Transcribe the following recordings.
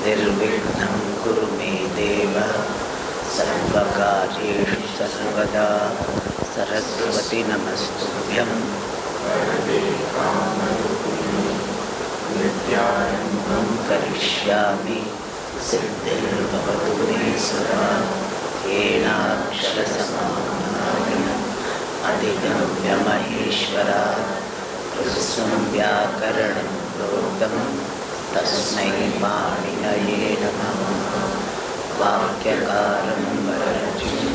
निर्विघ्नं कुरु मे देव सर्वकार्येषु सर्वदा सरस्वती नमस्तुभ्यं विद्यारम्भं करिष्यामि सिद्धिर्भवतु मे सदा येनाक्षरसमाम्नाय अधिगम्य महेश्वरात् कृत्स्नं व्याकरणं प्रोक्तं तस्मै पाणिनये नमः। वाक्यकारं वररुचिं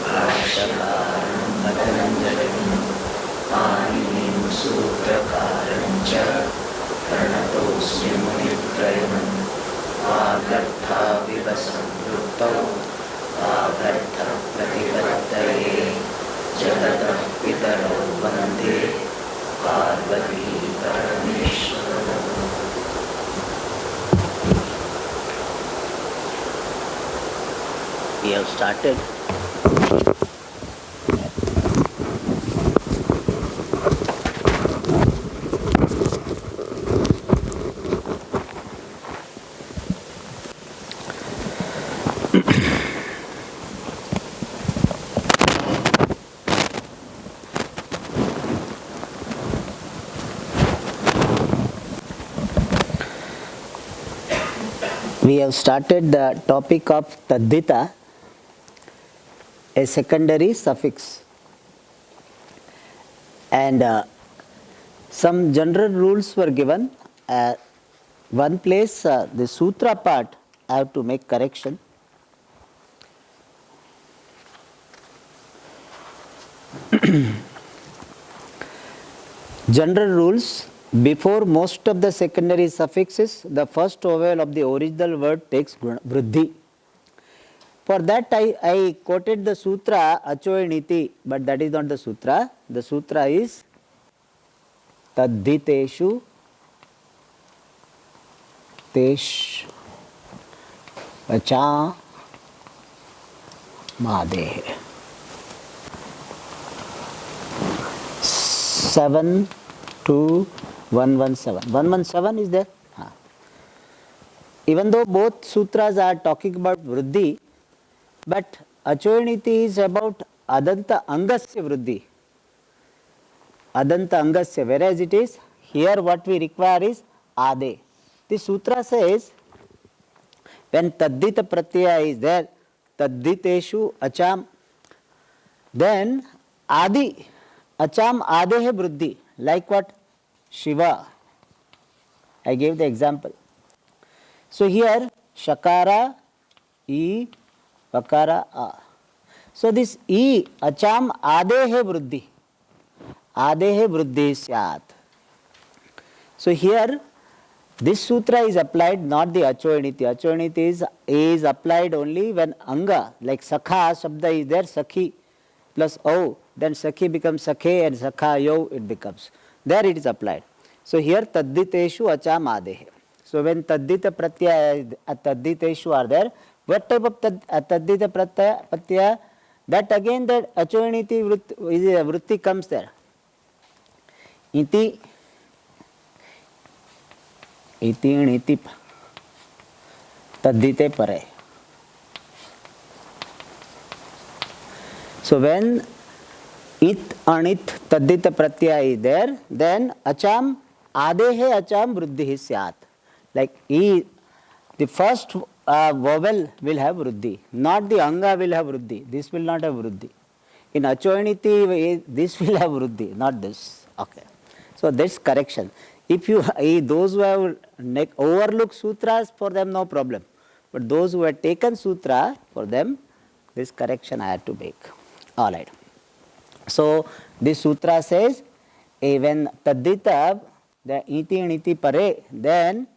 भाष्यकारं पतञ्जलिं पाणिनिं सूत्रकारं च प्रणतोऽस्मि मुनित्रयं। वागर्थाविव संवृत्तौ वागर्थप्रतिपत्तये जगतः पितरौ वन्दे Parvati परमेश्वरौ। We have started the topic of Taddhita, a secondary suffix, and some general rules were given. One place, the sutra part, I have to make correction. General rules: before most of the secondary suffixes, the first vowel of the original word takes vriddhi. For that I quoted the sutra Achoiniti, but that is not the sutra. The sutra is Taddhiteshu Tesh Acha Madehe. 72117. 117 is there? Even though both sutras are talking about vriddhi, but Achoiniti is about Adanta Angasya vriddhi. Adanta Angasya, whereas it is here what we require is Ade. The sutra says when Taddhita Pratyaya is there, Taddhiteshu Acham, then Adi, Acham Adehe vriddhi. Like what? Shiva. I gave the example. So here Shakara, E, Vakara, A. So this E, Acham Adehe vriddhi. Adehe vriddhi syat. So here this sutra is applied, not the Achoiniti. Achoiniti is applied only when Anga, like Sakha Shabda is there, Sakhi plus O, then Sakhi becomes Sakhe and Sakha Yo it becomes. There it is applied. So here Taddhiteshu Acham Adehe. So when Taddhita Pratyaya, Taddhiteshu are there, what type of Taddhita Pratyaya? That again that Achoiniti vritti comes there. Iti, niti, Taddhite pare. So when it, anit, Taddhita Pratyaya is there, then Acham, Adehe Acham vriddhi syat. Like E, the first vowel will have vriddhi, not the Anga will have vriddhi. This will not have vriddhi. In Achoiniti, this will have vriddhi, not this. Okay. So that's correction. If you, those who have overlooked sutras, for them no problem. But those who have taken sutra, for them, this correction I had to make. Alright. So this sutra says, when Taddhita, the iti and iti pare, then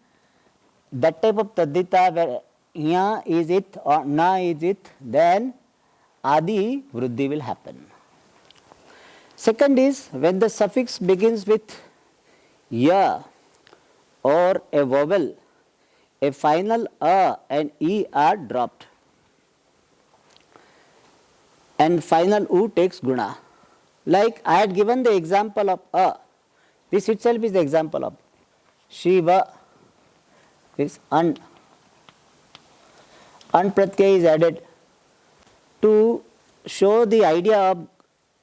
that type of Taddhita where ya is it or na is it, then Adi vriddhi will happen. Second is when the suffix begins with ya or a vowel, a final a and e are dropped, and final u takes guna. Like I had given the example of a. This itself is the example of Shiva, this an. an pratyaya is added to show the idea of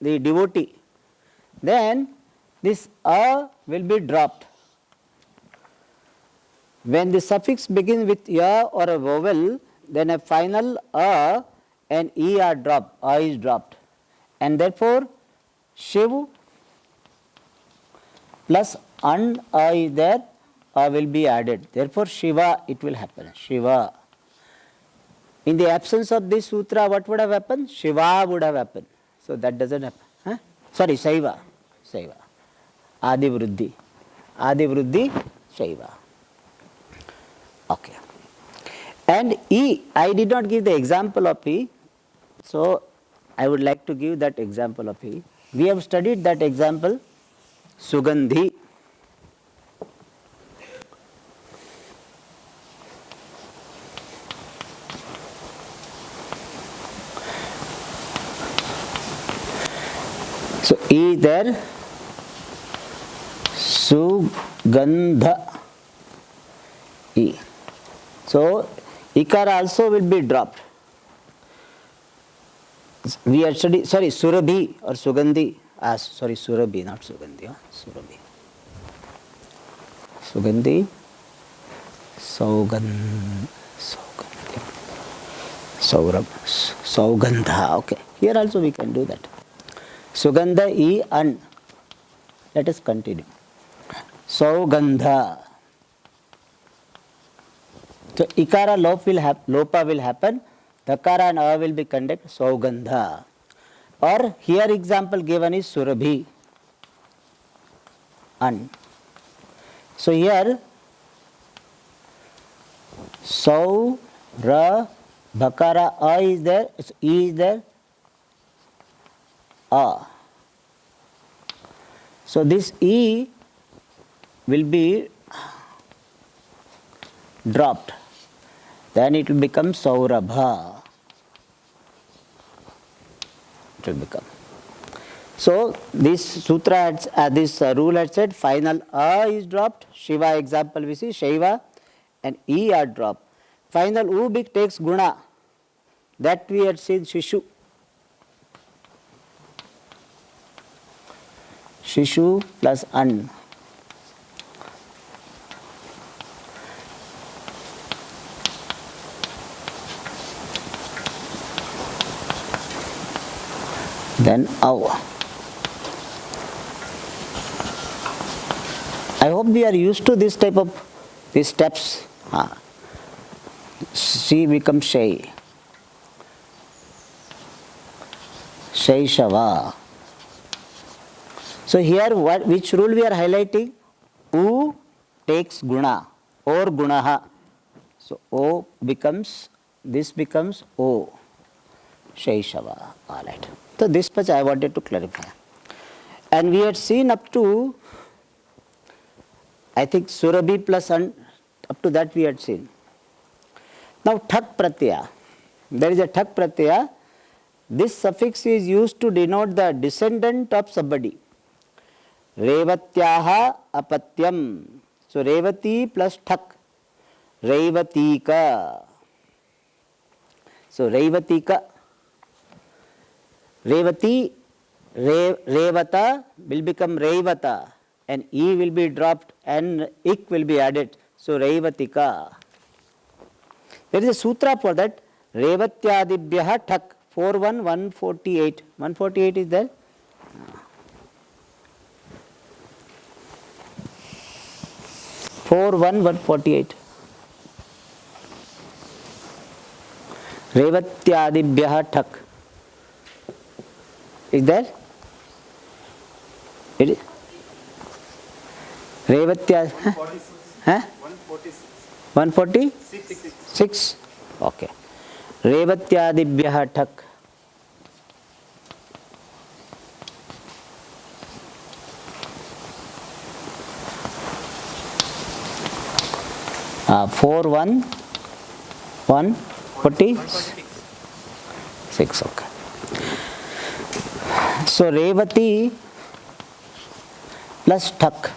the devotee, then this a will be dropped. When the suffix begins with ya or a vowel, then a final a and e are dropped, a is dropped, and therefore Shiv plus an a is there, a will be added. Therefore Shiva it will happen, Shiva. In the absence of this sutra, what would have happened? Shiva would have happened. So that doesn't happen. Huh? Sorry, Shaiva. Shaiva. Adi Vruddhi. Adi Vruddhi, Shaiva. Okay. And E, I did not give the example of E. So I would like to give that example of E. We have studied that example, Sugandhi. So E there, Sugandha, E. So Ikara also will be dropped. We had studied, sorry, Surabhi or Sugandhi. Sorry, Surabhi, not Sugandhi. Surabhi. Sugandhi, Saugandha. Okay. Here also we can do that. Sugandha E an. Let us continue. Saugandha. So Ikara lopa will happen. Dakara and A will be conducted. Saugandha. Or here example given is Surabhi. An. So here Sau, Ra, Bhakara, A is there, E is there, A. So this E will be dropped. Then it will become Saurabha. It will become. So this sutra, this rule had said final A is dropped. Shiva example we see, Shaiva, and E are dropped. Final U takes guna. That we had seen Shishu. Shishu plus an. Then Au. I hope we are used to this type of these steps. She becomes Shai. Shaishava. So here which rule we are highlighting? U takes guna or gunaha. So O becomes, this becomes O. Shaishava. Alright. So this much I wanted to clarify. And we had seen up to, I think Surabhi plus an, up to that we had seen. Now Thak Pratyaya. There is a Thak Pratyaya. This suffix is used to denote the descendant of somebody. Revatyaha apatyam. So Revati plus Thak. Revatika. So Revatika. Revati, Revata will become Revata, and E will be dropped and Ik will be added. So Revatika. There is a sutra for that. Revatyadibhyaha Thak. 41148. 148 is there? 41148. Revatyadibhyaha Thak. Is there? It is? Revatya? 146. Okay. Revatyadibhyaha Thak. Uh, 146. Okay. So Revati plus Thak.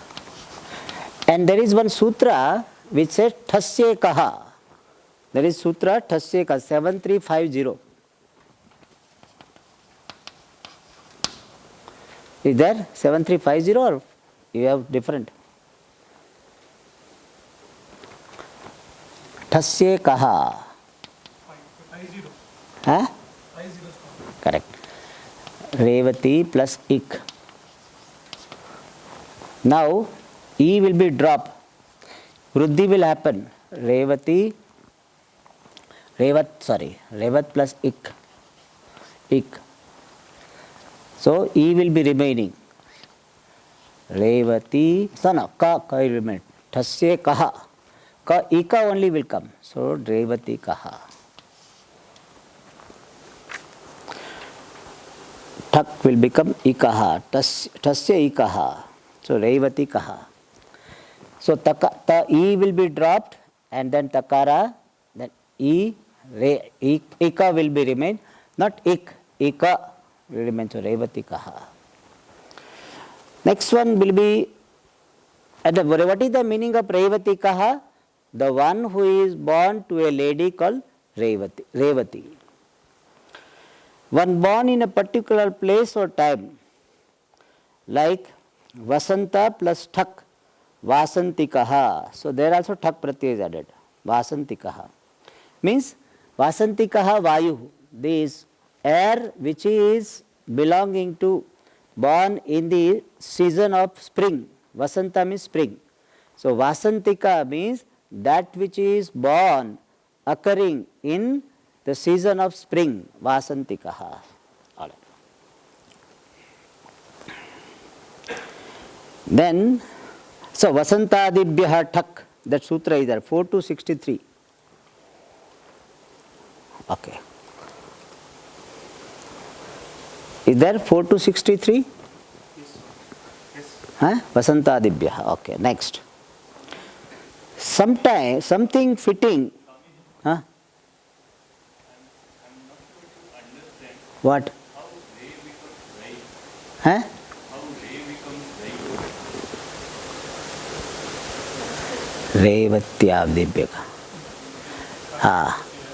And there is one sutra which says Thasye Kaha. That is Sutra Thasya Ka 7350. Is there 7350 or you have different? Thasya Kaha. 50. Huh? 50. Correct. Revati plus ik. Now, E will be dropped. Vruddhi will happen. Revat plus ik. So, E will be remaining. Revati, ka will remain. Thasya kaha. Ika only will come. So, Revati kaha. Thak will become ikaha. Thasya ikaha. So, Revati kaha. So, ta E will be dropped and then takara, then ika will be remain, not ika will remain, so Revati kaha. Next one will be, what is the meaning of Revati kaha? The one who is born to a lady called Revati. One born in a particular place or time, like Vasanta plus Thak, Vasantikaha. So there also Thak pratyaya is added. Vasantikaha. Means Vasantikaha Vayu. This air which is belonging to born in the season of spring. Vasanta means spring. So Vasantika means that which is born occurring in the season of spring. Vasantikaha. All right. Then, so Vasantadibhyaha Thak, that sutra is there, 4 to 63. Okay. Is there 4 to 63? Yes. Huh? Vasantadibhyaha. Okay, next. Sometime, something fitting. Huh? What? Huh? Revatyavdibhyaka.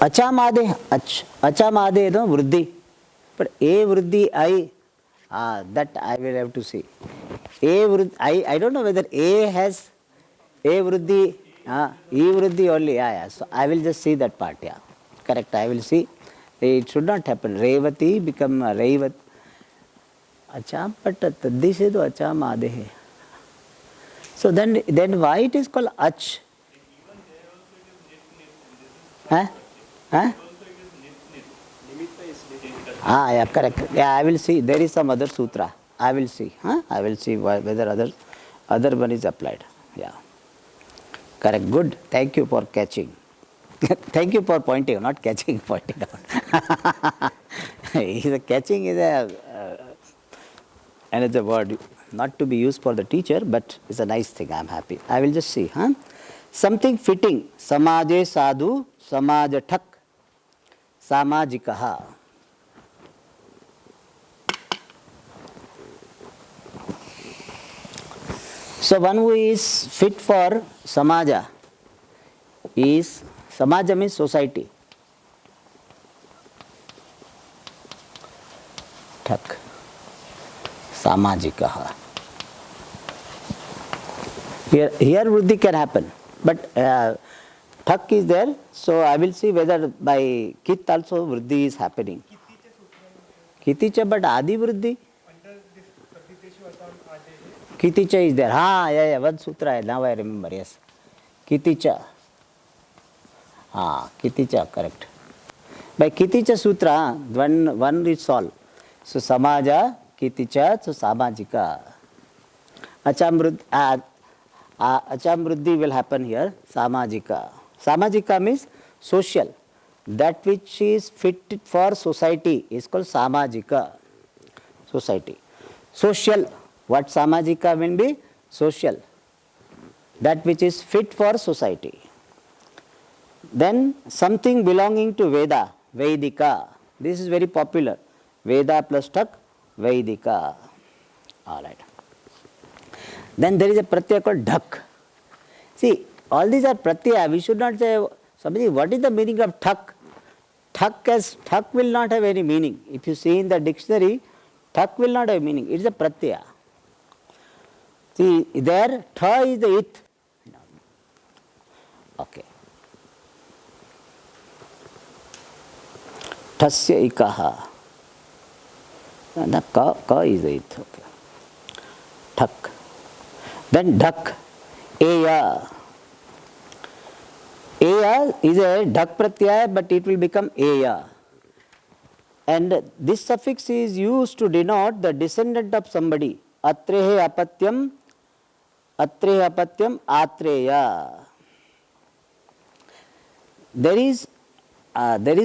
Achamade, achamade no vruddhi. But a vruddhi I, that I will have to see. A vruddhi, I don't know whether A has A vruddhi, E vruddhi only. Yeah. So I will just see that part. Yeah, correct. I will see. It should not happen. Revati become Revat. Acham, but this is the acham ade. So then why it is called ach? Huh? Huh? Yeah, correct. Yeah, I will see. There is some other sutra. I will see. Huh? I will see whether other one is applied. Yeah. Correct. Good. Thank you for catching. Thank you for pointing, not catching, pointing out. Catching is another word, not to be used for the teacher, but it's a nice thing. I'm happy. I will just see. Huh? Something fitting. Samaje sadhu, samaja thak, samajikaha. So one who is fit for samaja is, samaja means society. Thak, samajikaha. Here vruddhi can happen, but thak is there, so I will see whether by kit also vruddhi is happening. Kiticha, but adi vruddhi? Kiticha is there. Yeah, one sutra. Now I remember. Yes, Kiticha. Kiticha, correct. By Kiticha sutra, one is all. So samaja, Kiticha, so samajika. Achamruddhi will happen here. Samajika. Samajika means social. That which is fit for society is called samajika. Society. Social. What samajika will be? Social. That which is fit for society. Then something belonging to Veda, Vedika. This is very popular. Veda plus Thak, Vedika. All right. Then there is a pratyaya called Dhak. See, all these are pratyaya. We should not say Somebody, what is the meaning of thak? Thak will not have any meaning. If you see in the dictionary, thak will not have meaning. It is a pratyaya. See, there, tha is the it. Okay. Tasya ikaha. Ka is the it. Okay. Thak. Then dak. Eya. Eya is a dak pratyaya, but it will become eya. And this suffix is used to denote the descendant of somebody. Atrehe apatyam, atreya. There is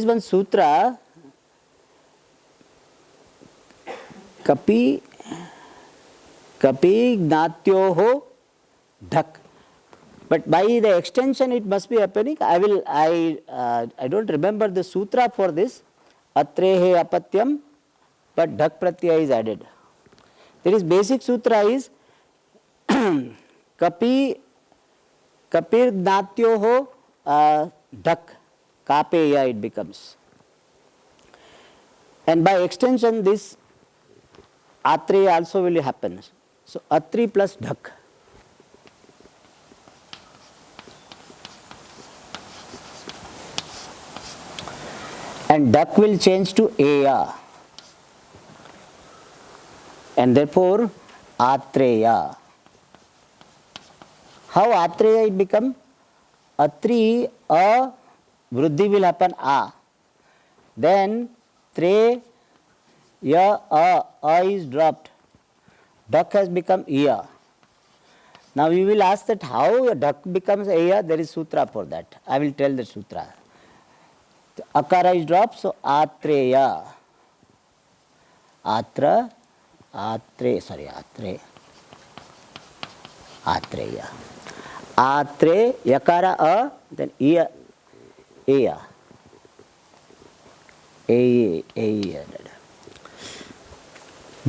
one sutra, kapi gnatyoho dhak. But by the extension it must be happening. I don't remember the sutra for this. Atrehe apatyam, but dhak pratyaya is added. There is basic sutra is kapir gnatyoho dhak, kapeya it becomes. And by extension this atreya also will happen. So atri plus dhak. And dak will change to eya. And therefore atreya. How atreya it become? Atri, a, vruddhi will happen a. Then tre, ya, a is dropped. Dak has become iya. Now you will ask that how dak becomes iya, there is sutra for that. I will tell the sutra. The akara is dropped, so atreya. Atreya. Atre, yakara a, then iya, eya.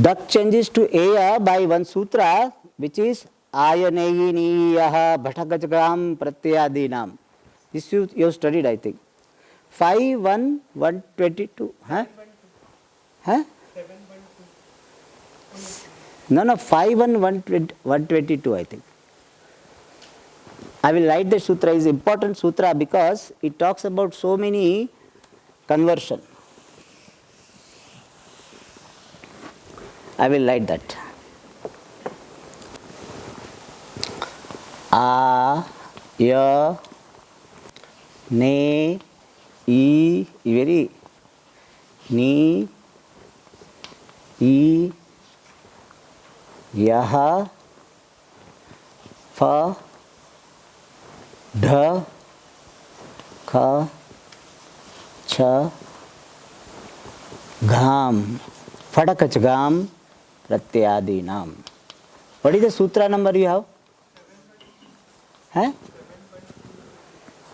Dak changes to eya by one sutra, which is ayaneyiniyaha bhatakachagam pratyadinam. This you have studied, I think. 5-1-122. Huh? 7-1-2. No, 5-1-122, I think. I will write the sutra. Is important sutra because it talks about so many conversion. I will write that. A, ya, ne, e, very, ni, e, yaha, fa, dha, kha, cha, gham, fadakachgam, pratyadinam. What is the sutra number you have?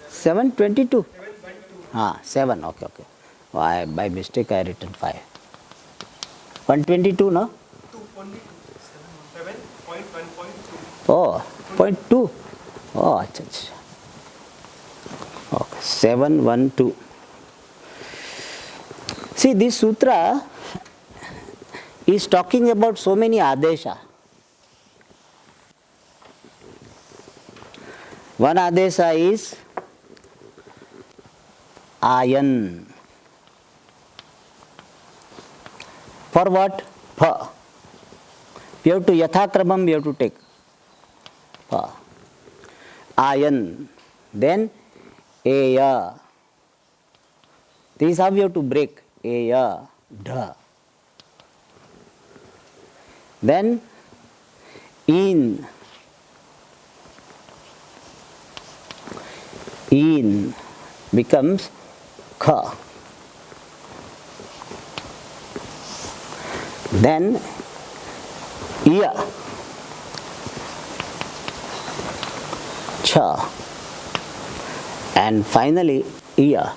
722. 7. Okay. Why by mistake I written 5. 122, no? 7.1.2. Oh, 0.2. Oh, achha. Okay, 712. See, this sutra is talking about so many adesha. One adesha is ayan. For what? Pha. We have to yathakramam, we have to take. Pha. Ayan. Then eya. This is how we have to break. Eya. Dha. Then in. In becomes kha. Then iya, cha, and finally iya,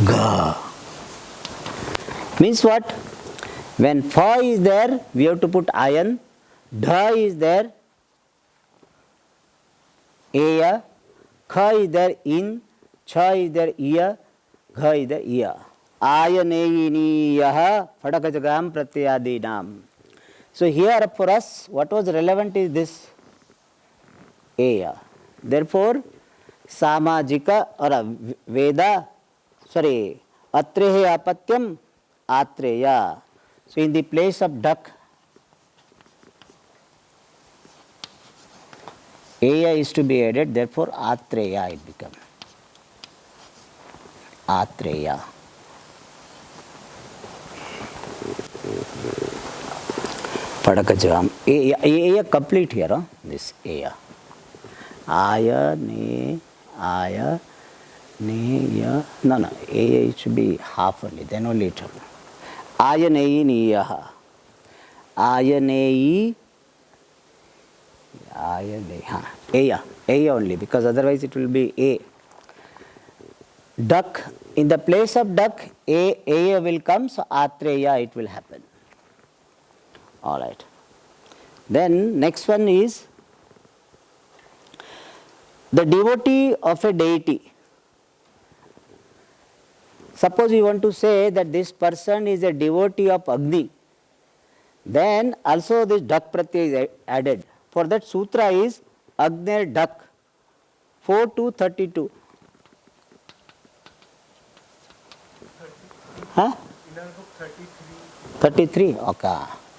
ga. Means what? When fa is there, we have to put ayan. Dha is there, Eya. Kha is there in, cha is there iya, gha is there iya. Ayaneyiniyaha Phadakajagam Pratyadinam. So here for us, what was relevant is this Eya. Therefore, Samajika or Veda, sorry, Atrehe Apatyam Atreya. So in the place of duck, Eya is to be added, therefore Atreya it becomes. Atreya. Padakajam. Eya complete here, huh? This Eya. Aya, ne, ya. No. Eya it should be half only, then only it happens. Aya, neyi, niyaha. Aya, neyi. Aya, ne, ha. Eya only, because otherwise it will be A. Duck, in the place of duck, Eya will come, so Atreya it will happen. Alright. Then next one is the devotee of a deity. Suppose you want to say that this person is a devotee of Agni, then also this duck pratyaya is added. For that sutra is Agner duck, 4 to 32. Huh? In our book 33. 33?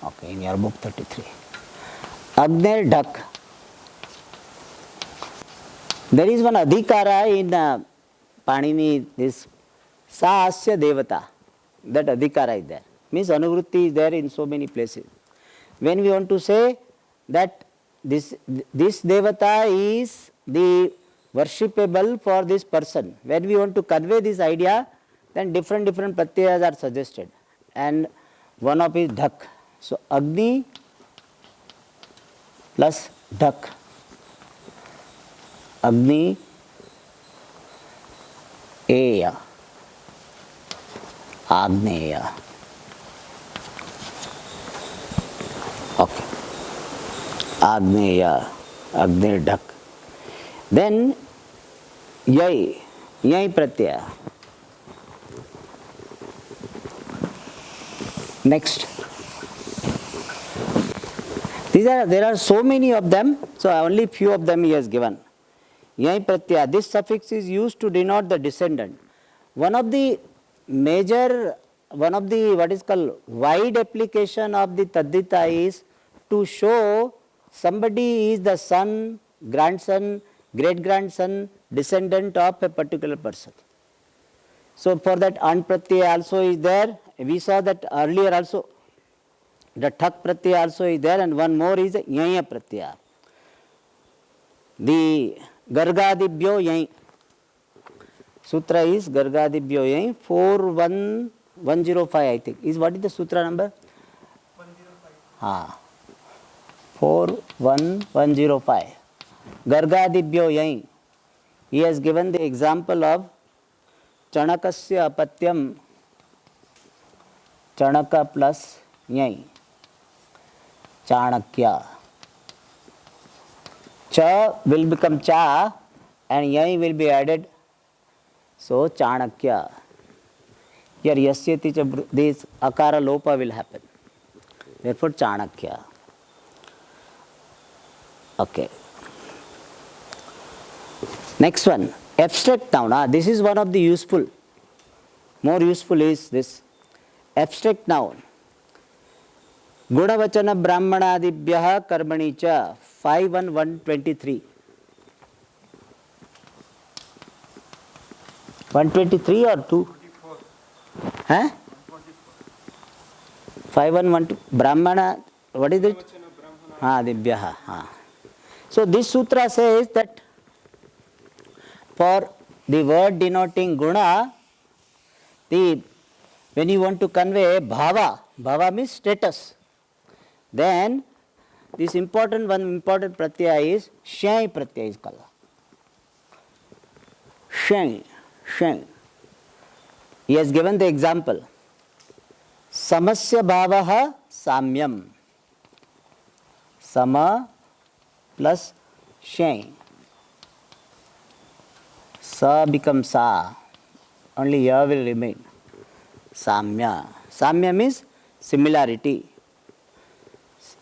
Okay, in your book 33. Agner duck. There is one adhikara in Panini, this Sa Asya Devata. That adhikara is there. Means anuvrutti is there in so many places. When we want to say that this Devata is the worshipable for this person, when we want to convey this idea, then different pratyayas are suggested. And one of is duck. So Agni plus duck. Agni Eya. Agneya. Okay. Agneya. Agni duck. Then Yai pratyaya. Next. There are so many of them, so only few of them he has given. Yai pratyaya. This suffix is used to denote the descendant. One of the what is called wide application of the Taddhita is to show somebody is the son, grandson, great-grandson, descendant of a particular person. So for that An pratyaya also is there. We saw that earlier also. The Thak pratyaya also is there, and one more is Yaya pratyaya. The Gargadibhyo Yai. Sutra is Gargadibhyo Yai 41105, I think. What is the sutra number? 105. 41105. Gargadibhyo Yai. He has given the example of Chanakasya Apatyam. Chanaka plus Yai. Chanakya. Cha will become Cha and Yai will be added. So Chanakya. Here Yasyati cha, this Akara Lopa will happen. Therefore Chanakya. Okay. Next one. Abstract noun. This is one of the useful. More useful is this. Abstract noun. Gunavachana Brahmanadibhyaha Karmani cha 51123. 123 or 2? Huh? 511 Brahmana, what is it? Dibhyaha. So this sutra says that for the word denoting guna, when you want to convey bhava means status, then this important pratyaya is Shai pratyaya is called. Shai. He has given the example. Samasya bhavaha samyam. Sama plus Shai. Sa becomes sa. Only ya will remain. Samya. Samya means similarity,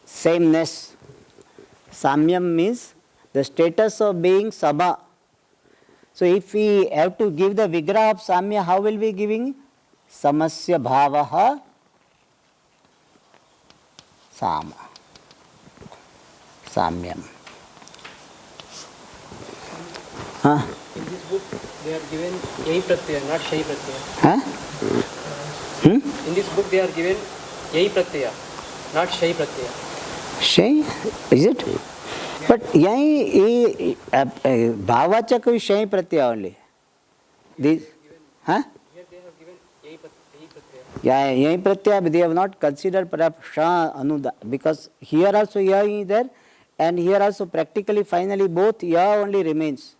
sameness. Samyam means the status of being sama. So if we have to give the vigraha of samya, how will we giving? Samasya bhavaha sama. Samyam. Huh? In this book, they are given Yai Pratyaya, not Shai Pratyaya. Huh? In this book, they are given Yai Pratyaya, not Shai Pratyaya. Shay, is it? But yahi bhavachak is shay pratyaya only. This, huh? Here they have given Yai Pratyaya. Yeah, yahi pratyaya, but they have not considered perhaps sha anuda, because here also ya is there, and here also practically finally both ya only remains.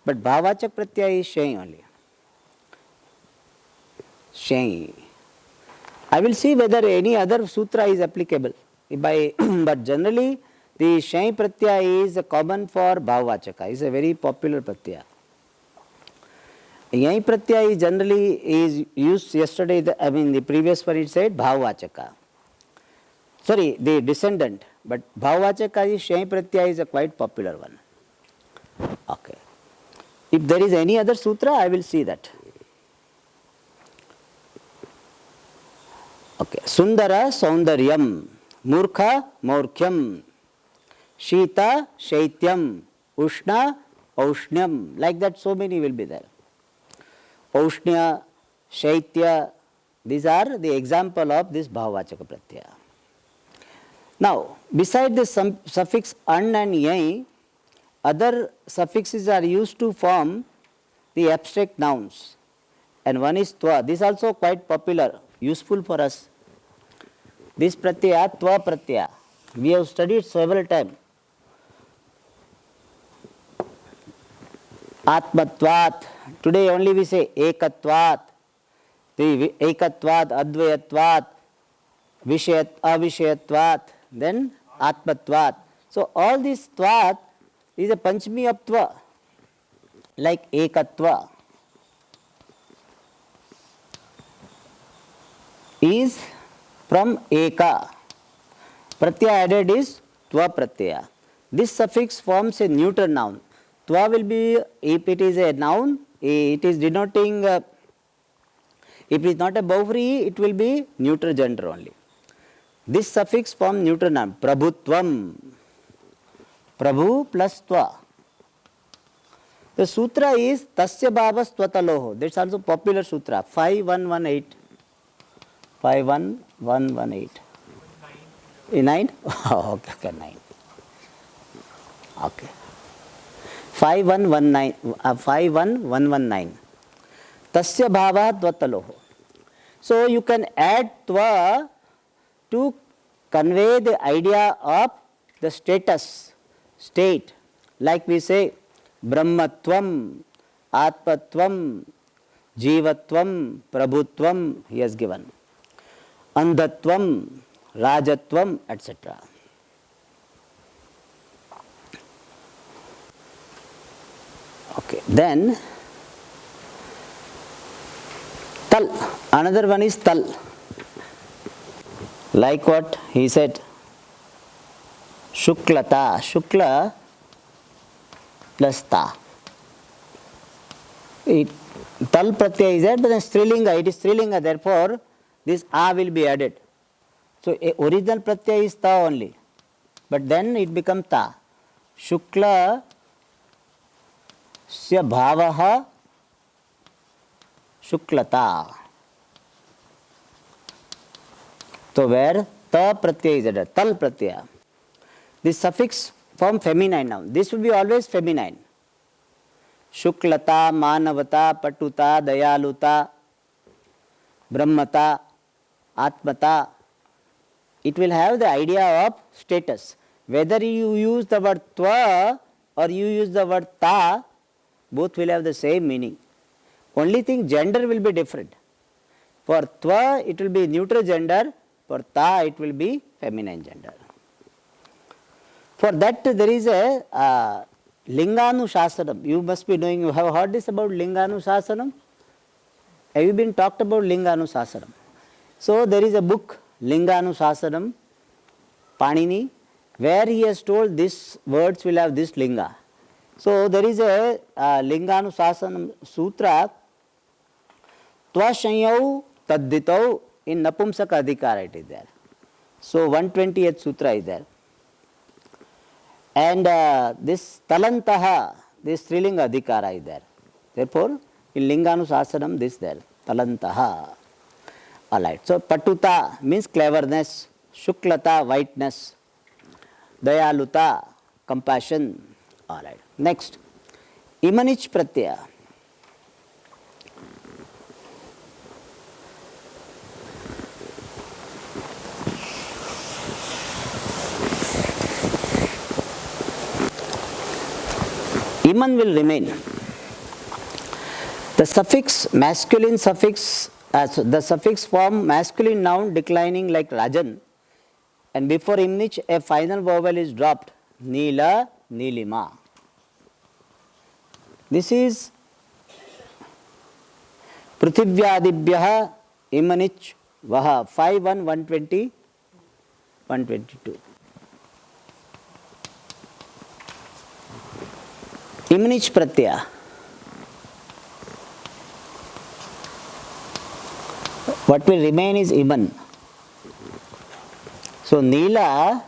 But bhavachak pratyaya is shay only. Shay. I will see whether any other sutra is applicable. But generally, the Shai Pratyaya is common for Bhavavachaka. It's a very popular Pratyaya. Yai Pratyaya generally is used yesterday, the previous one it said Bhavavachaka. Sorry, the descendant. But Bhavavachaka is Shai Pratyaya is a quite popular one. Okay. If there is any other sutra, I will see that. Okay. Sundara Saundaryam. Murkha Maurkhyam. Shita Shaityam. Ushna Aushnyam. Like that, so many will be there. Aushnya, Shaitya, these are the example of this Bhavavachaka Pratyaya. Now, beside the suffix an and yai, other suffixes are used to form the abstract nouns. And one is twa. This is also quite popular, useful for us. This pratyaya, twa pratyaya, we have studied several times. Atmatvat, today only we say ekatvat, the ekatvat, advayatvat, vishayat, avishayatvat, then atmatvat. So all this tvat is a panchami of tva, like ekatva is from eka. Pratyaya added is tva pratyaya. This suffix forms a neuter noun. Tva will be, if it is a noun, it is denoting, if it is not a Bahuvri, it will be neuter gender only. This suffix forms neuter noun. Prabhutvam. Prabhu plus tva. The sutra is Tasya Bhavas Tvataloho. That's also popular sutra. 5118. 51118. 9? Okay, 9. Okay. 51119. Tasya bhava dvataloho. So you can add tva to convey the idea of the status, state. Like we say, Brahmatvam, Atmatvam, Jivatvam, Prabhutvam, he has given. Andhatvam, Rajatvam, etc. Okay, then tal, another one is tal. Like what he said, Shuklata, Shukla plus ta. Tal pratyaya is there, but then strilinga, it is strilinga, therefore this a will be added. So original pratyaya is ta only, but then it becomes ta. Shukla Sya bhavaha shuklata. So where ta pratyaya is added, tal pratyaya. This suffix form feminine noun. This will be always feminine. Shuklata, manavata, patuta, dayaluta, brahmata, atmata. It will have the idea of status. Whether you use the word tva or you use the word ta, both will have the same meaning. Only thing, gender will be different. For tva it will be neutral gender, for ta it will be feminine gender. For that there is a Linganusasanam. You must be knowing, you have heard this about Linganusasanam? Have you been talked about Linganusasanam? So there is a book, Linganusasanam, Panini, where he has told these words will have this linga. So there is a Linganusasanam sutra, Tvashanyau Tadditau in Napumsaka Adhikara it is there. So 120th sutra is there. And this Talantaha, this Strilinga Adhikara is there. Therefore, in Linganusasanam this there, Talantaha. Alright, so Patuta means cleverness, Shuklata whiteness, Dayaluta compassion. Alright, next, Imanich Pratyaya. Iman will remain. The suffix, masculine suffix, the suffix form masculine noun declining like Rajan, and before Imnich a final vowel is dropped, Neela, Neelima. This is Prithivyaadibhyaha Imanich Vaha 5-1, 120, 122. Imanich Pratyaya. What will remain is Iman. So Neela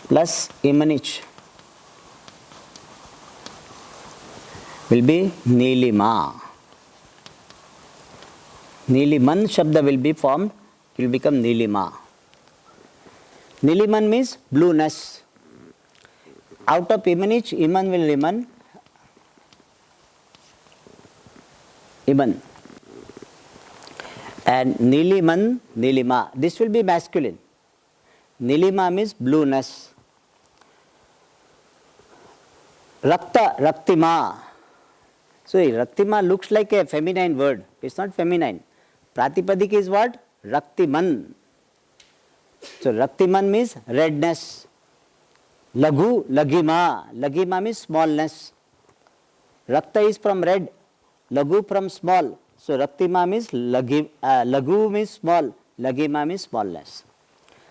plus Imanich will be Neelima. Neeliman Shabda will be formed, will become Neelima. Neeliman means blueness. Out of Imanich, Iman will remain Iman. And Neeliman, Neelima. This will be masculine. Neelima means blueness. Rakta, Raktima. So Raktima looks like a feminine word. It's not feminine. Pratipadik is what? Raktiman. So Raktiman means redness. Laghu, Lagima. Lagima means smallness. Rakta is from red. Laghu from small. So Raktima means Laghu means small. Lagima means smallness.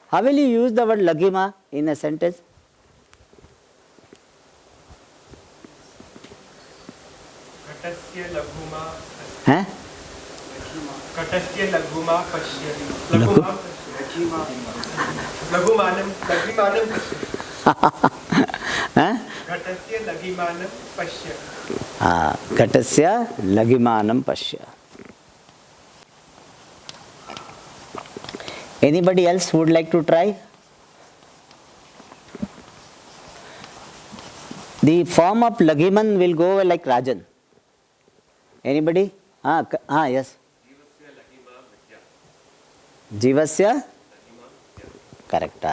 How will you use the word Lagima in a sentence? Katasya laghuma. Huh? Katasya laghuma pashyati. Laghuma. Laghumanam. Laghimanam pashyati. Katasya laghimanam pashyati. Ghatasya Lagimanam Pashya. Anybody else would like to try? The form of Lagiman will go like Rajan. Anybody? Yes. Jivasya? Correct.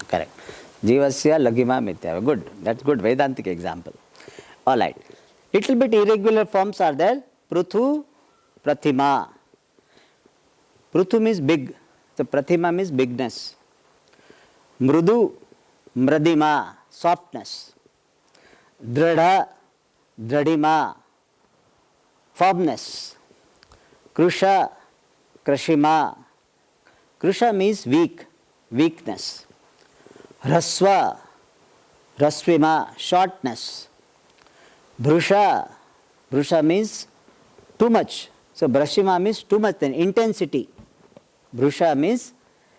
Correct. Jivasya Lagima Mitya. Good. That's good Vedantic example. Alright. Little bit irregular forms are there. Pruthu, Prathima. Pruthu means big. So Prathima means bigness. Mrudu, Mradima, softness. Dradha, Dradima, firmness. Krusha, Krashima. Krusha means weak, weakness. Rasva, Rasvima, shortness. Brusha, Brusha means too much. So Brashima means too much, then intensity. Brusha means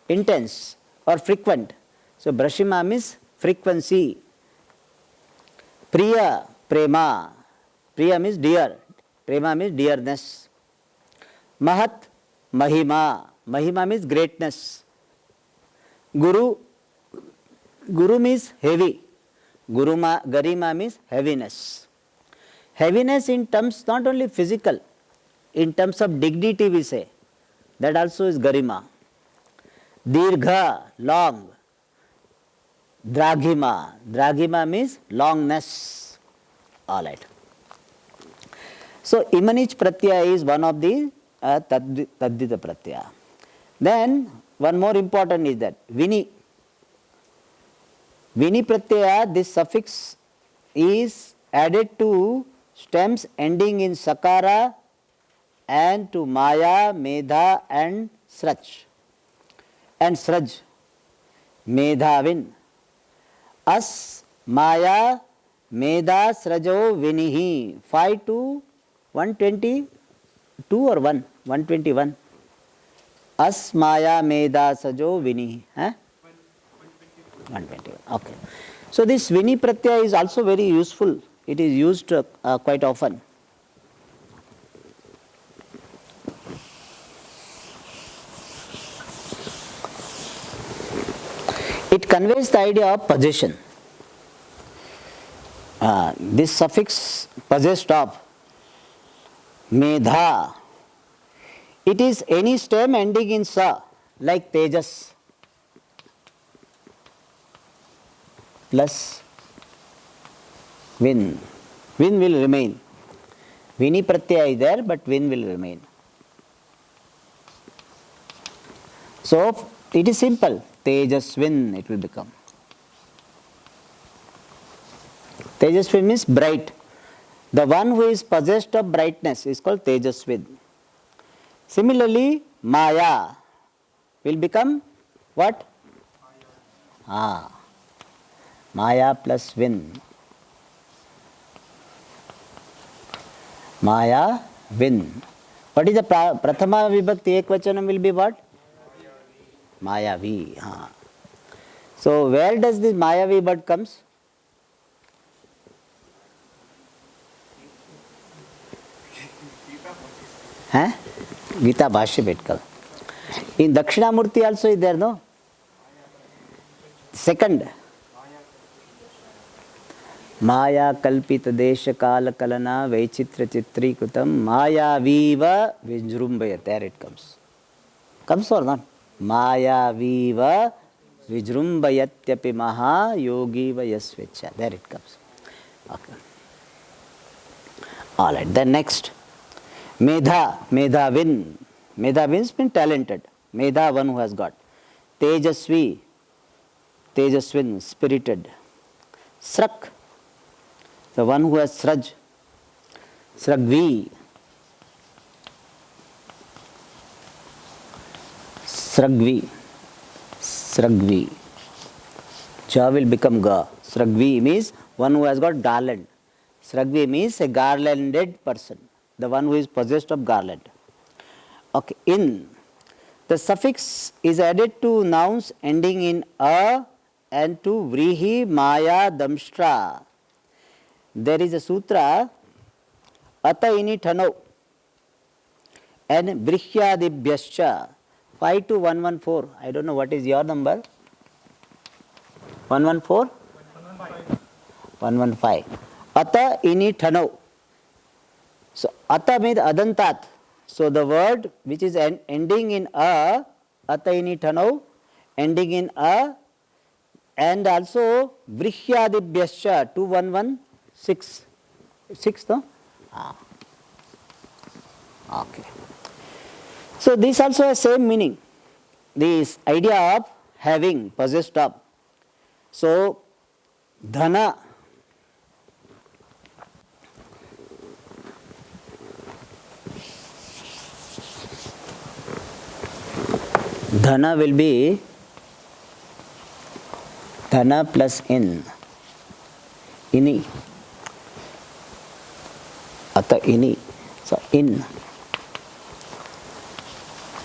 intense or frequent. So Brashima means frequency. Priya, Prema. Priya means dear. Prema means dearness. Mahat, Mahima. Mahima means greatness. Guru, Guru means heavy. Garima means heaviness. Heaviness in terms not only physical, in terms of dignity we say. That also is Garima. Dirgha, long. Draghima. Draghima means longness. Alright. So Imanich Pratyaya is one of the Taddita Pratyaya. Then one more important is that Vini. Vini pratyaya, this suffix is added to stems ending in sakara and to maya, medha and sraj. And sraj, medhavin. As, maya, medha, srajo, vinihi. 5 to 122 or 1? 121. As, maya, medha, srajo, vinihi. 121. Okay. So this vini pratyaya is also very useful. It is used quite often. It conveys the idea of possession. This suffix possessed of, medha, it is any stem ending in sa, like tejas, plus vin. Vin will remain. Vini pratyaya is there, but vin will remain. So it is simple. Tejasvin it will become. Tejasvin means bright. The one who is possessed of brightness is called Tejasvin. Similarly, Maya will become what? Maya plus Vin. Maya, Vin. What is the Prathama Vibhakti Ekvachanam will be what? Mayavi. So where does this Mayavi word comes? Gita Bhashya it comes. In Dakshinamurti also is there, no? Second. Maya kalpita desha kala kalana vaichitra chitri kutam Maya viva vijrumbaya. There it comes. Comes or not? Maya viva vijrumbayatyapi maha yogi vayasvecha. There it comes. Okay. Alright, then next. Medha, Medhavin. Medhavin means talented. Medha, one who has got. Tejasvi, Tejasvin, spirited. Srak, the one who has Sraj. Sragvi. Sragvi. Sragvi. Ja will become Ga. Sragvi means one who has got garland. Sragvi means a garlanded person. The one who is possessed of garland. Okay. In. The suffix is added to nouns ending in a and to vrihi, maya, damshtra. There is a sutra, ata ini thano and vrihyadibhyascha. 5 to 114. I don't know what is your number. 114? 115. Ata ini thano. So ata means adantat. So the word which is ending in a, ata ini thano, ending in a, and also vrihyadibhyascha 2116. 6, no? Okay. So this also has same meaning. This idea of having, possessed of. So dhana. Dhana will be dhana plus in. Ini. Ata ini. So in.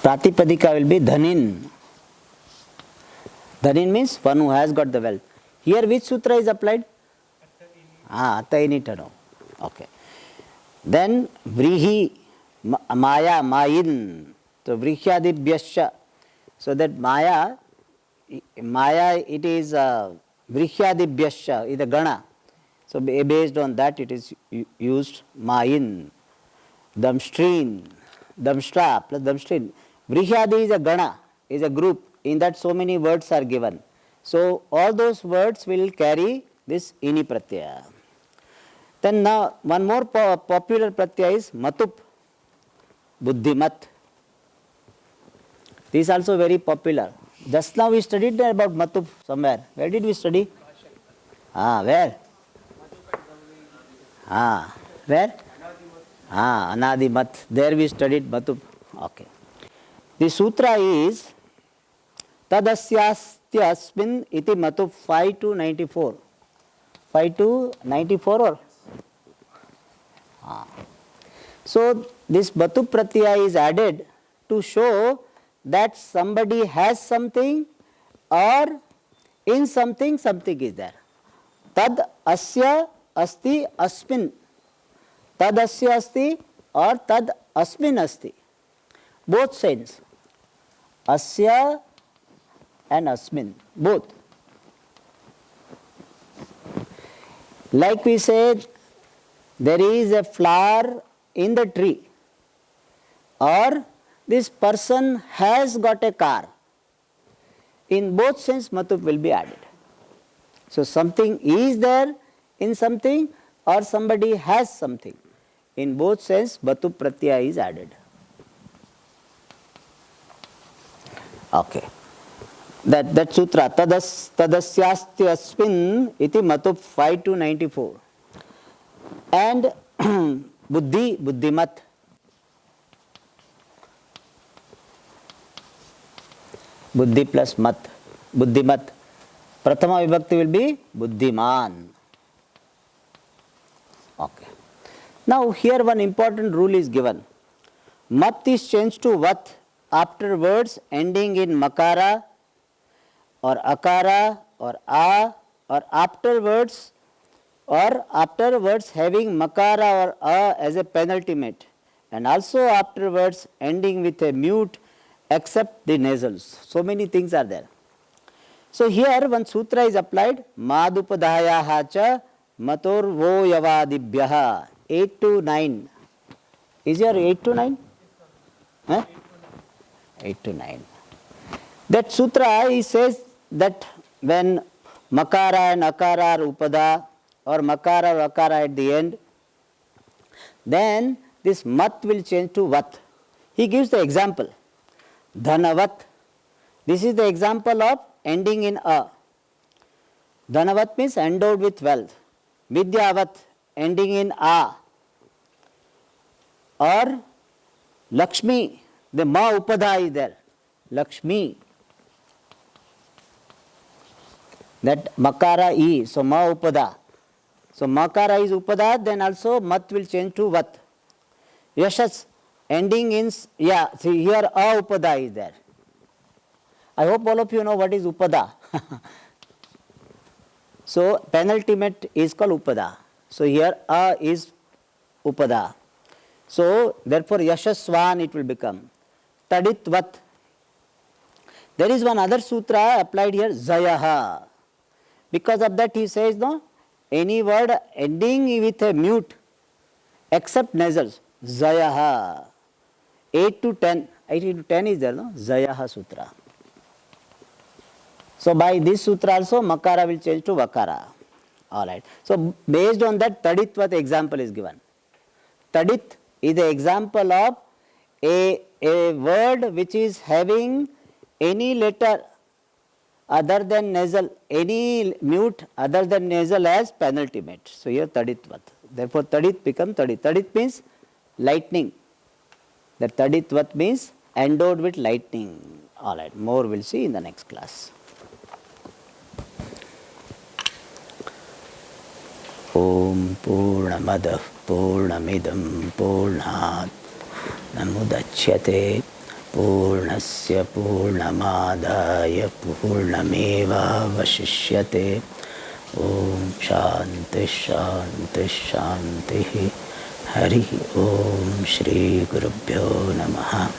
Pratipadika will be dhanin. Dhanin means one who has got the wealth. Here which sutra is applied? Ata ini thano. Okay. Then vrihi, maya, mayin. So vrihyadibhyascha. So that maya it is vrihyadibhyascha, is a gana. So based on that it is used mayin, damstrin, damshtra plus damstrin. Vrihyadi is a gana, is a group. In that so many words are given. So all those words will carry this ini pratyaya. Then now one more popular pratyaya is matup, buddhimat. This is also very popular. Just now we studied about matup somewhere. Where did we study? Where? Where? Anadimat. There we studied Matu. Okay. The sutra is Tadasyastyasmin iti Matu 5 to 94. 5 to 94 or? So this Matu Pratyaya is added to show that somebody has something or in something something is there. Tad asya asti asmin. Tad asya asti or tad asmin asti. Both sense. Asya and asmin. Both. Like we said, there is a flower in the tree, or this person has got a car. In both sense, Matu will be added. So something is there in something or somebody has something. In both sense, Matu Pratyaya is added. Okay. That sutra, Tadasyasti asmin iti Matu 5 to 94. And Buddhi, Buddhimat. Buddhi plus mat, Buddhimat. Prathama vibhakti will be Buddhiman. Okay. Now here one important rule is given. Mat is changed to vat after words ending in makara or akara or a, or after words having makara or a as a penultimate, and also afterwards ending with a mute except the nasals. So many things are there. So here one sutra is applied, Madupadayaha cha matorvo yavadibhyaha, 8 to 9. Is your 8 to 9? 8 to 9. That sutra, he says that when makara and akara are upada, or makara or akara at the end, then this mat will change to vat. He gives the example. Dhanavat. This is the example of ending in a. Dhanavat means endowed with wealth. Vidyavat, ending in a. Or Lakshmi, the ma upada is there. Lakshmi. That makara is, so ma upada. So makara is upada, then also mat will change to vat. Yashas, ending in, yeah, see here a upada is there. I hope all of you know what is upada. So penultimate is called upada. So here a is upada. So therefore yashaswan it will become. Taditvat. There is one other sutra applied here, zayaha. Because of that he says, no, any word ending with a mute except nasals, zayaha. 8 to 10, 8 to 10 is there, no? Zayaha sutra. So by this sutra also makara will change to vakara. Alright. So based on that taditvat example is given. Tadit is the example of a word which is having any letter other than nasal, any mute other than nasal as penultimate. So here taditvat. Therefore tadit becomes tadit. Tadit means lightning. The taditvat means endowed with lightning. Alright, more we'll see in the next class. Om Purnamadah Purnamidam Purnat Namudachyate Purnasya Purnamadaya Purnameva Vashishyate. Om Shanti Shanti Shanti. Hari Om Shri Gurubhyo Namaha.